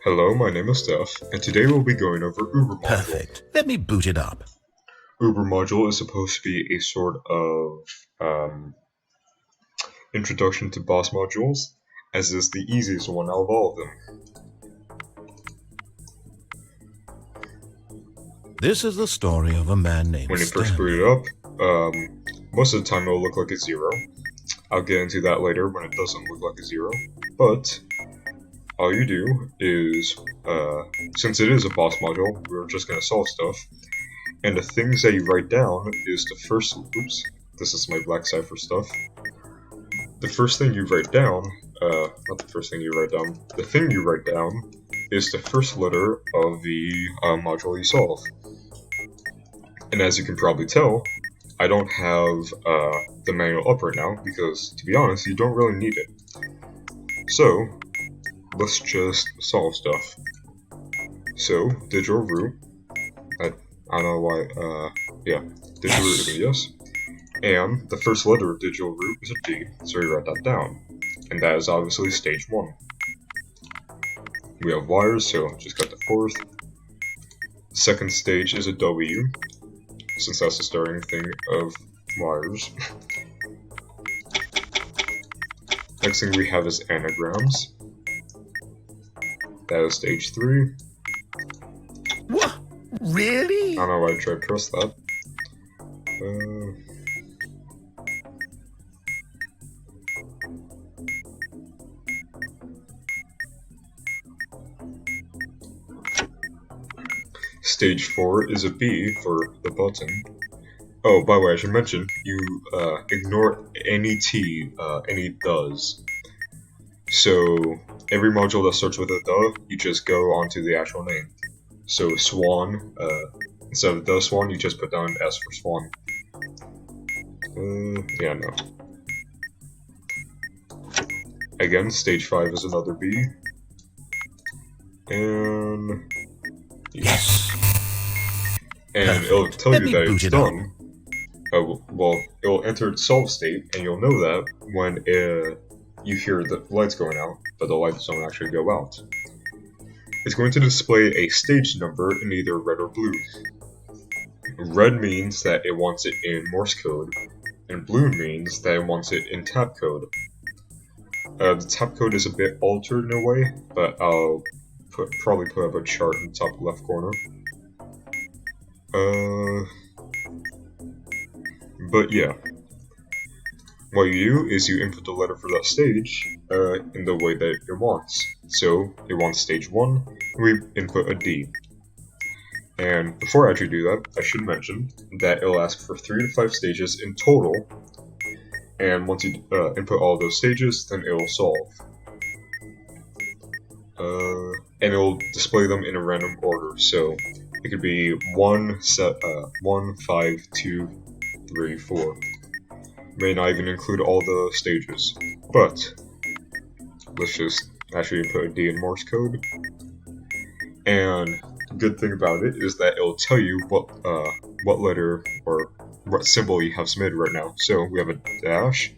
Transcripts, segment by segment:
Hello, my name is Steph, and today we'll be going over Übermodule. Perfect. Let me boot it up. Übermodule is supposed to be a sort of introduction to boss modules, as it is the easiest one out of all of them. This is the story of a man named When you first Stanley. boot it up, most of the time it'll look like a 0. I'll get into that later when it doesn't look like a 0, but all you do is, since it is a boss module, we're just going to solve stuff, and the things that you write down is the first, oops, this is my black cipher stuff. The first thing you write down, not the first thing you write down, the thing you write down is the first letter of the module you solve. And as you can probably tell, I don't have the manual up right now because, to be honest, you don't really need it. So, let's just solve stuff. So, digital root, I don't know why, yeah, digital root is a yes. And the first letter of digital root is a D, so we write that down. And that is obviously stage 1. We have wires, so just got the fourth. Second stage is a W, since that's the starting thing of wires. Next thing we have is anagrams. That is stage 3. What? Really? I don't know why I tried to press that. Stage 4 is a B for the button. Oh, by the way, I should mention, you ignore any T, any does. So, every module that starts with a duh, you just go onto the actual name. So, swan, instead of the swan, you just put down S for swan. Yeah, no. Again, stage 5 is another B. And... Yes. And Perfect. it'll tell Let you me that boot it's it done. Well, it'll enter its solve state, and you'll know that when you hear the lights going out, but the lights don't actually go out. It's going to display a stage number in either red or blue. Red means that it wants it in Morse code, and blue means that it wants it in tap code. The tap code is a bit altered in a way, but I'll probably put up a chart in the top left corner. But yeah. What you do is you input the letter for that stage in the way that it wants. So it wants stage 1, we input a D. And before I actually do that, I should mention that it'll ask for 3 to 5 stages in total. And once you input all those stages, then it'll solve. And it'll display them in a random order. So it could be 1, 5, 2, 3, 4. May not even include all the stages, but let's just actually put a D in Morse code. And the good thing about it is that it'll tell you what letter or what symbol you have submitted right now. So we have a dash,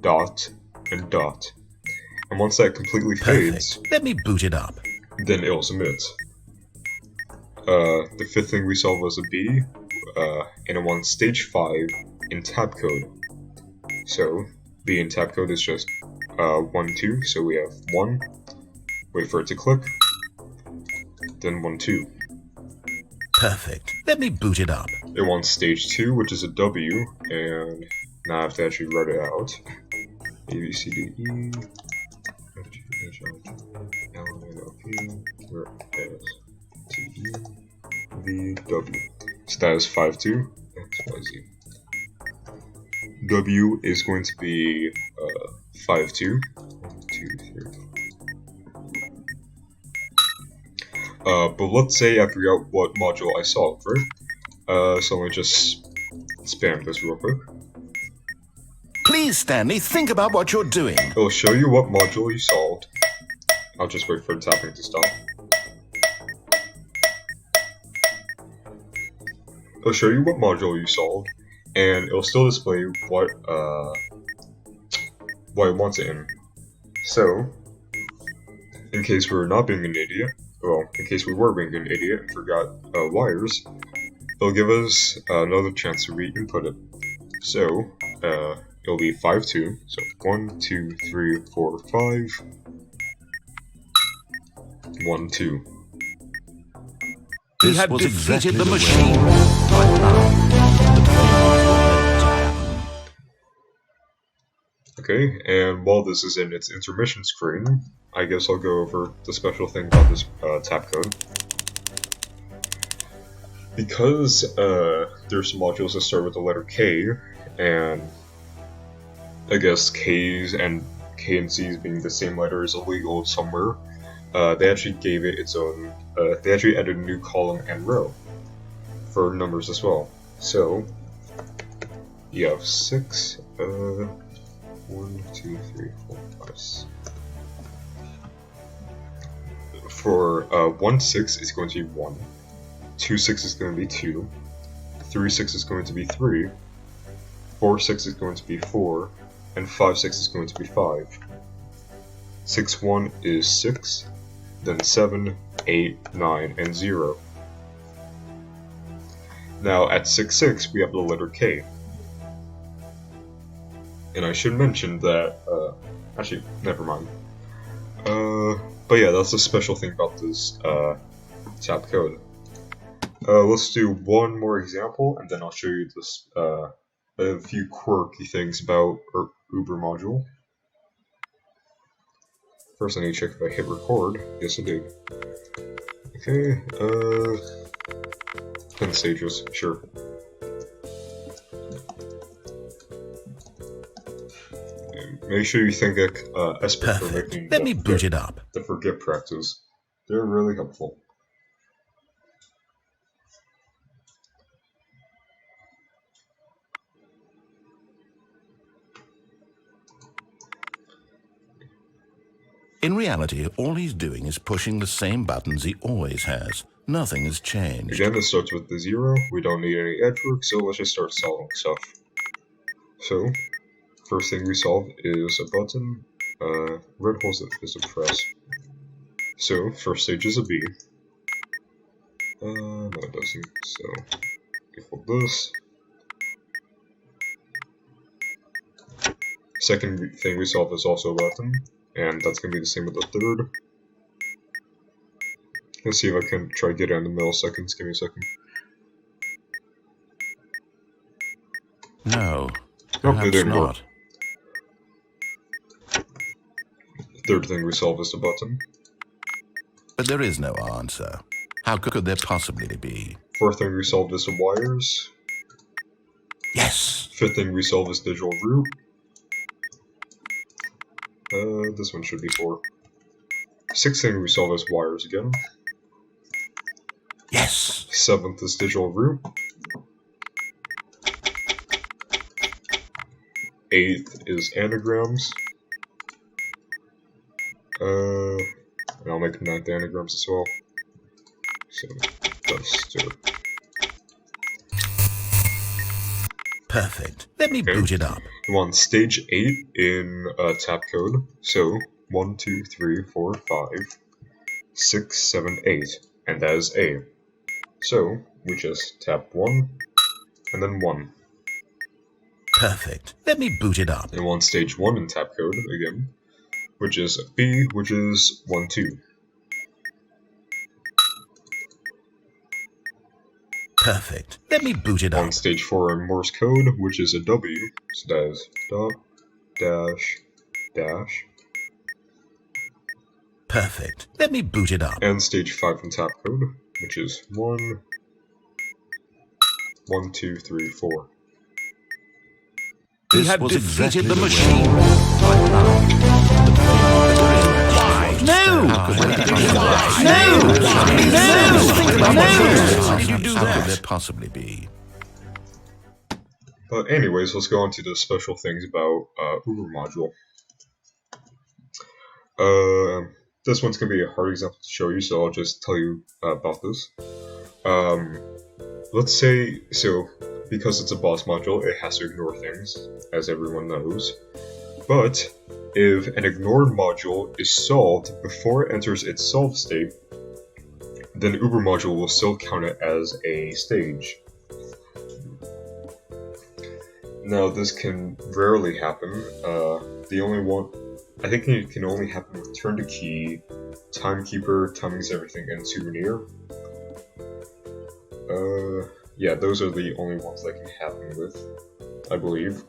dot, and dot. And once that completely fades, let me boot it up. Then it'll submit. The fifth thing we saw was a B, and it wants stage 5 in tab code. So, B in tab code is just 1, 2, so we have 1, wait for it to click, then 1, 2. Perfect. Let me boot it up. It wants stage 2, which is a W, and now I have to actually write it out. A, B, C, D, E, F, G, H, I, J, L, N, O, P, R, S, T, E, V, W. So that is 5, 2, X, Y, Z. W is going to be 5, 2. 1, 2, 3. But let's say I figure out what module I solved, right? So let me just spam this real quick. Please, Stanley, think about what you're doing. It'll show you what module you solved. I'll just wait for the tapping to stop. It'll show you what module you solved, and it'll still display what it wants it in. So in case we're not being an idiot, well, in case we were being an idiot and forgot wires, it'll give us another chance to re-input it. So, it'll be 5, 2, so 1, 2, 3, 4, 5, 1, 2. This had was defeated exactly the way machine. Right now. Okay, and while this is in its intermission screen, I guess I'll go over the special thing about this tap code. Because there's some modules that start with the letter K, and I guess K's and K and C's being the same letter is illegal somewhere, they actually gave it its own, they actually added a new column and row for numbers as well. So, you have 6, 1, 2, 3, 4, 5, 6. For 1, 6 is going to be 1, 2, 6 is going to be 2, 3, 6 is going to be 3, 4, 6 is going to be 4, and 5, 6 is going to be 5. 6, 1 is 6, then 7, 8, 9, and 0. Now at 6, 6 we have the letter K. And I should mention that, actually, never mind. But yeah, that's a special thing about this tap code. Let's do one more example, and then I'll show you this, a few quirky things about Übermodule. First, I need to check if I hit record. Yes, I did. Okay, 10 stages, sure. Make sure you thank Esper for Perfect. making Let me boot it up. the forget practice. They're really helpful. In reality, all he's doing is pushing the same buttons he always has. Nothing has changed. Again, this starts with the 0. We don't need any edge work, so let's just start solving stuff. So, first thing we solve is a button. Red holes is a press. So, first stage is a B. No, it doesn't. So, equal this. Second thing we solve is also a button, and that's going to be the same with the third. Let's see if I can try to get it in the milliseconds. Give me a second. No, Nope, it perhaps didn't work. not. Third thing we solve is the button. But there is no answer. How could there possibly be? Fourth thing we solve is the wires. Yes! Fifth thing we solve is digital root. This one should be 4. Sixth thing we solve is wires again. Yes! Seventh is digital root. Eighth is anagrams. And I'll make 9th anagrams as well. So, duster. Perfect. Let me Okay. boot it up. I'm on stage 8 in tap code. So, 1, 2, 3, 4, 5, 6, 7, 8. And that is A. So, we just tap 1, and then 1. Perfect. Let me boot it up. And we're on stage 1 in tap code again, which is B, which is 1, 2. Perfect. Let me boot it On up. stage 4 in Morse code, which is a W, so that is dot, dash, dash. Perfect. Let me boot it up. And stage 5 in tap code, which is 1, 1, 2, 3, 4. He This had was defeated exactly the way machine. right No! now. How could there possibly be? But anyways, let's go on to the special things about Übermodule. This one's going to be a hard example to show you, so I'll just tell you about this. Let's say, so because it's a boss module, it has to ignore things, as everyone knows. But if an ignored module is solved before it enters its solved state, then Übermodule will still count it as a stage. Now, this can rarely happen. I think it can only happen with turn to key, timekeeper, timings everything, and souvenir. Yeah, those are the only ones that can happen with, I believe.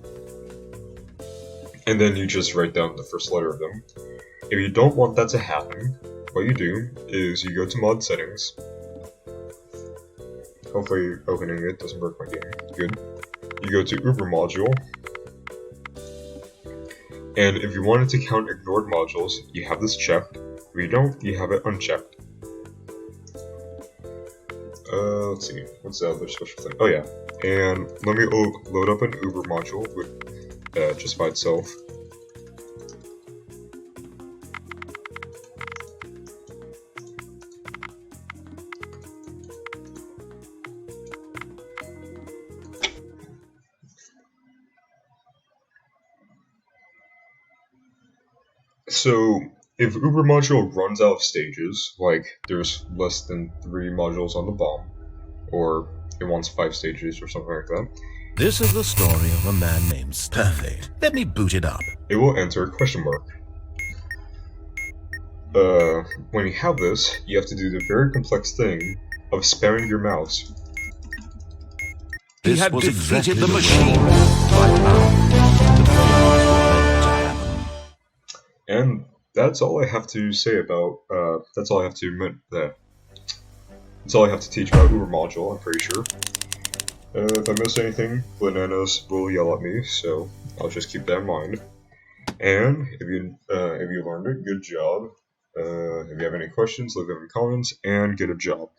And then you just write down the first letter of them. If you don't want that to happen, what you do is you go to mod settings. Hopefully opening it doesn't break my game. Good. You go to Übermodule. And if you wanted to count ignored modules, you have this checked. If you don't, you have it unchecked. Let's see, what's the other special thing? Oh yeah, and let me load up an Übermodule with just by itself. So, if Übermodule runs out of stages, like there's less than 3 modules on the bomb, or it wants 5 stages or something like that. This is the story of a man named Perfect. Let me boot it up. It will enter a question mark. When you have this, you have to do the very complex thing of spamming your mouse. This He had was defeated exactly the way machine. by now the things were meant to happen. And that's all I have to say about, that's all I have to admit that. That's all I have to teach about Übermodule, I'm pretty sure. If I miss anything, Bananas will yell at me, so I'll just keep that in mind. And if you learned it, good job. If you have any questions, leave them in the comments, and get a job.